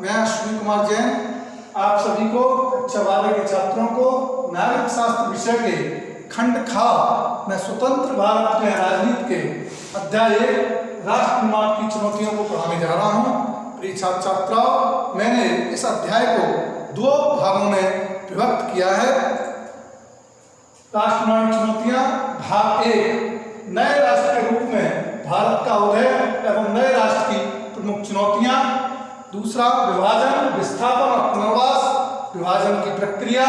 मैं अश्विनी कुमार जैन आप सभी को कक्षा 12 के छात्रों को नागरिक शास्त्र विषय के खंड खा में स्वतंत्र भारत में राजनीति के अध्याय 1 राष्ट्र निर्माण की चुनौतियों को पढ़ाने जा रहा हूँ। प्रिय छात्र छात्राओं, मैंने इस अध्याय को 2 भागों में विभक्त किया है। राष्ट्र निर्माण चुनौतियां भाग 1 नए राष्ट्र के रूप में भारत का उदय एवं नए राष्ट्र की प्रमुख चुनौतियां। दूसरा विभाजन, विस्थापन और पुनर्वास, विभाजन की प्रक्रिया,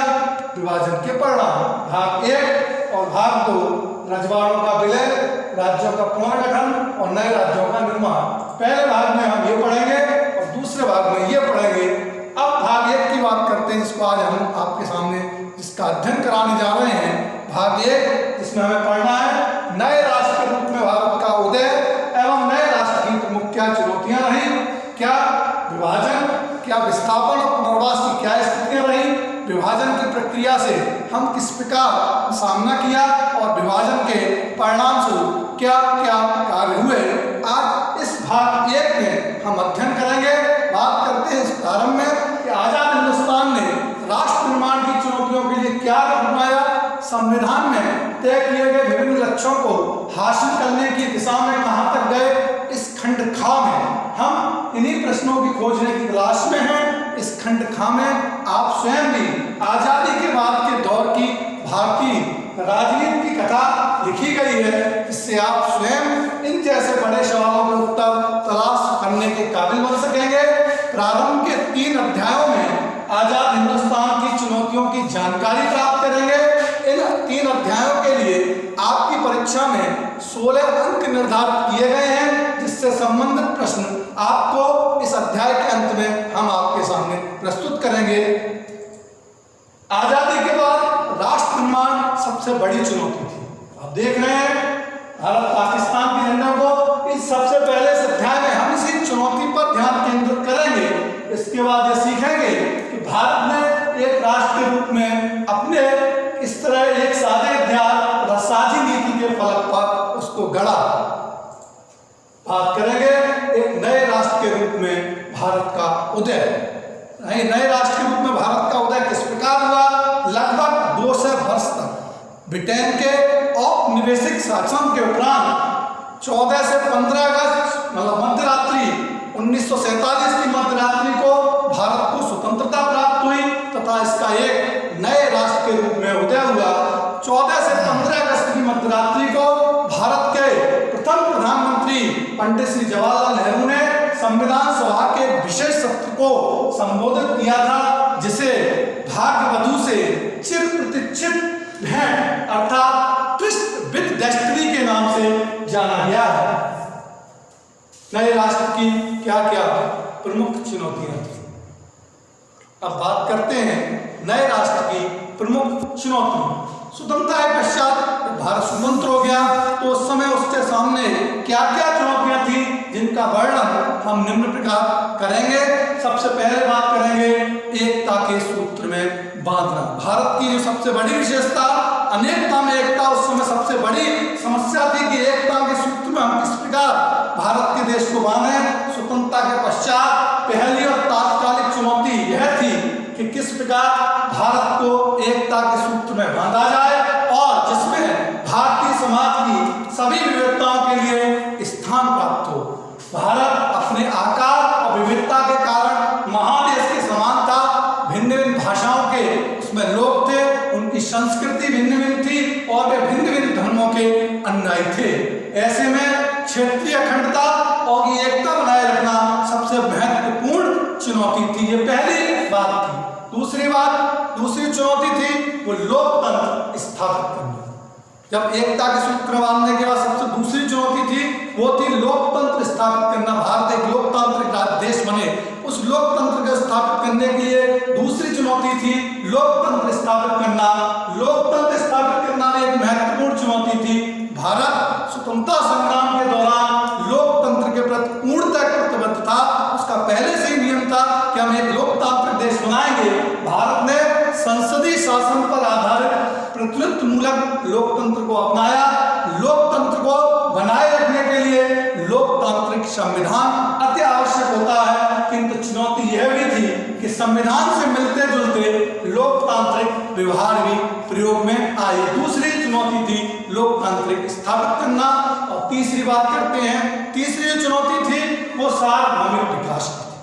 विभाजन के परिणाम भाग 1 और भाग 2 रजवाड़ों का विलय, राज्यों का पुनर्गठन और नए राज्यों का निर्माण। पहले भाग में हम ये पढ़ेंगे और दूसरे भाग में ये पढ़ेंगे। अब भाग 1 की बात करते हैं, इसको आज हम आपके सामने जिसका अध्ययन कराने जा रहे हैं। भाग 1 जिसमें हमें पढ़ना है नए राष्ट्र के रूप में भारत का उदय एवं नए राष्ट्र की प्रमुख क्या चुनौतियां रही, क्या विभाजन, क्या विस्थापन और पुनर्वास की क्या स्थितियां रही, विभाजन की प्रक्रिया से हम किस प्रकार सामना किया और विभाजन के परिणाम स्वरूप क्या क्या कार्य हुए। आज इस भाग 1 में हम अध्ययन करेंगे। बात करते हैं इस प्रारंभ में कि आजाद हिंदुस्तान ने राष्ट्र निर्माण की चुनौतियों के लिए क्या अपनाया, संविधान में तय किए गए विभिन्न लक्ष्यों को हासिल करने की दिशा में कहां तक गए। इस खंड खा में हम इन्हीं प्रश्नों की खोजने की तलाश में हैं। इस खंड खा में आप स्वयं भी आजादी के बाद के दौर की भारतीय राजनीति की कथा लिखी गई है, जिससे आप स्वयं इन जैसे बड़े सवालों के उत्तर तलाश करने के काबिल बन सकेंगे। प्रारंभ के 3 अध्यायों में आजाद हिंदुस्तान की चुनौतियों की जानकारी प्राप्त करेंगे। इन 3 अध्यायों के लिए आपकी परीक्षा में 16 अंक निर्धारित किए गए हैं, जिससे संबंधित प्रश्न आपको इस अध्याय के अंत में हम आपके सामने प्रस्तुत करेंगे। आजादी के बाद राष्ट्र निर्माण सबसे बड़ी चुनौती थी। आप देख रहे हैं भारत पाकिस्तान की लड़ाई को। इस सबसे पहले इस अध्याय में हम इसी चुनौती पर ध्यान केंद्रित करेंगे। इसके बाद ये सीखेंगे कि भारत ने एक राष्ट्र के रूप में अपने इस तरह एक साझे अध्याय और साझी नीति के फलक पर उसको गढ़ा। बात करेंगे एक नए राष्ट्र के रूप में भारत का उदय। नए राष्ट्र के रूप में भारत का उदय किस प्रकार हुआ। लगभग 200 वर्ष तक ब्रिटेन के औपनिवेशिक शासन के उपरांत 14 से 15 अगस्त मतलब मध्यरात्रि 1947 की मध्यरात्रि को भारत को स्वतंत्रता प्राप्त हुई तथा इसका एक नए राष्ट्र के रूप में उदय हुआ। 14 से 15 अगस्त की मध्यरात्रि को भारत के प्रथम प्रधानमंत्री पंडित श्री जवाहरलाल नेहरू ने संविधान सभा के विशेष सत्र को संबोधित किया था, जिसे भाग्यवधु से चिर प्रतीक्षित भेंट अर्थात ट्विस्ट विद डेस्टिनी के नाम से जाना गया है। नए राष्ट्र की क्या क्या प्रमुख चुनौतियां थी। अब बात करते हैं नए राष्ट्र की प्रमुख चुनौती। स्वतंत्रता के पश्चात भारत स्वतंत्र हो गया तो उस समय उसके सामने क्या क्या चुनौतियां थी, जिनका वर्णन हम निम्न प्रकार करेंगे। सबसे पहले बात करेंगे एकता के सूत्र में बांधना। भारत की जो सबसे बड़ी विशेषता अनेकता में एकता, उस समय सबसे बड़ी समस्या थी कि एकता के सूत्र में हम किस प्रकार भारत के देश को बांधे। स्वतंत्रता के पश्चात पहली और तात्कालिक चुनौती यह थी कि किस प्रकार भारत को एकता के सूत्र में बांधा जाए और जिसमें भारतीय समाज की सभी विविधताओं के लिए स्थान प्राप्त हो। भारत अपने आकार और विविधता के कारण महादेश के समान था। भिन्न भिन्न भाषाओं के उसमें लोग थे, उनकी संस्कृति भिन्न भिन्न थी और वे भिन्न भिन्न धर्मों के अनुयायी थे। ऐसे में क्षेत्रीय अखंडता और एकता बनाए रखना सबसे महत्वपूर्ण चुनौती थी। ये पहली बात थी। दूसरी चुनौती थी वो लोकतंत्र स्थापित करना। जब एकता के सूत्र बांधने के बाद सबसे दूसरी चुनौती थी वो थी लोकतंत्र स्थापित करना। भारत एक लोकतांत्रिक देश बने, उस लोकतंत्र को स्थापित करने के लिए दूसरी चुनौती थी लोकतंत्र स्थापित करना। लोकतंत्र स्थापित करना में एक महत्वपूर्ण चुनौती थी। भारत स्वतंत्रता संग्राम के दौरान लोकतंत्र के प्रति पूर्णतः प्रतिबद्ध था। उसका पहले से ही नियम था कि हम एक लोकतांत्रिक देश बनाएंगे। भारत ने संसदीय शासन पर आधारित प्रतिनिधित्व मूलक लोकतंत्र को अपनाया। लोकतंत्र को बनाए रखने के लिए लोकतांत्रिक संविधान अति आवश्यक होता है, किंतु चुनौती यह भी संविधान से मिलते जुलते लोकतांत्रिक व्यवहार भी प्रयोग में आए। दूसरी चुनौती थी लोकतांत्रिक स्थापित करना। और तीसरी बात करते हैं, तीसरी जो चुनौती थी वो सार्वभौमिक विकास की थी।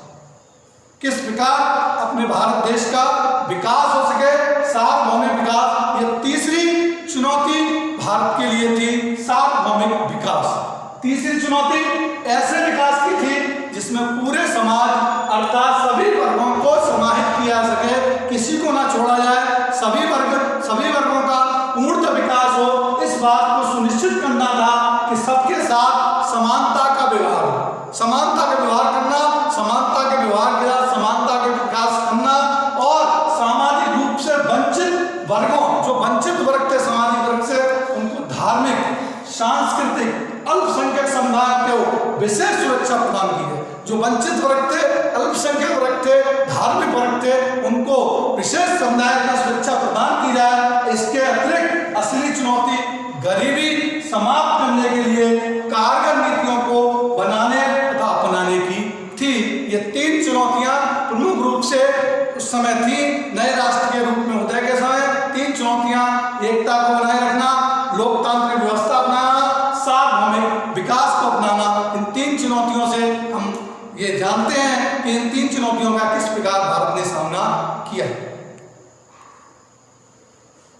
किस प्रकार अपने भारत देश का विकास हो सके, सार्वभौमिक विकास, यह तीसरी चुनौती भारत के लिए थी, सार्वभौमिक विकास। तीसरी चुनौती ऐसे विकास की थी जिसमें पूरे समाज अर्थात सभी वर्गों को समाहित किया जा सके, किसी को ना छोड़ा जाए, सभी वर्गों का पूर्ण विकास हो। इस बात को सुनिश्चित करना था कि सबके साथ समानता का व्यवहार हो, समानता का व्यवहार करना, समानता के व्यवहार के साथ समानता का विकास करना और सामाजिक रूप से वंचित वर्गों, जो वंचित वर्ग थे सामाजिक वर्ग से, उनको धार्मिक, सांस्कृतिक, अल्पसंख्यक समुदाय को विशेष सुरक्षा प्रदान की है। जो वंचित वर्ग थे, अल्पसंख्यक वर्ग थे, धार्मिक वर्ग थे, उनको विशेष समुदाय की सुरक्षा प्रदान की जाए। इसके अतिरिक्त असली चुनौती गरीबी समाप्त करने के लिए कारगर नीतियों को बनाने तथा अपनाने की थी। ये तीन चुनौतियां प्रमुख रूप से उस समय थी। नए राष्ट्र के रूप में उदय के समय तीन चुनौतियां, एकता को बनाए रखना, लोकतांत्रिक व्यवस्था अपनाना, सार्वभौमिक विकास को अपनाना। इन तीन चुनौतियों से हम ये जानते हैं कि इन तीन चुनौतियों का किस प्रकार भारत ने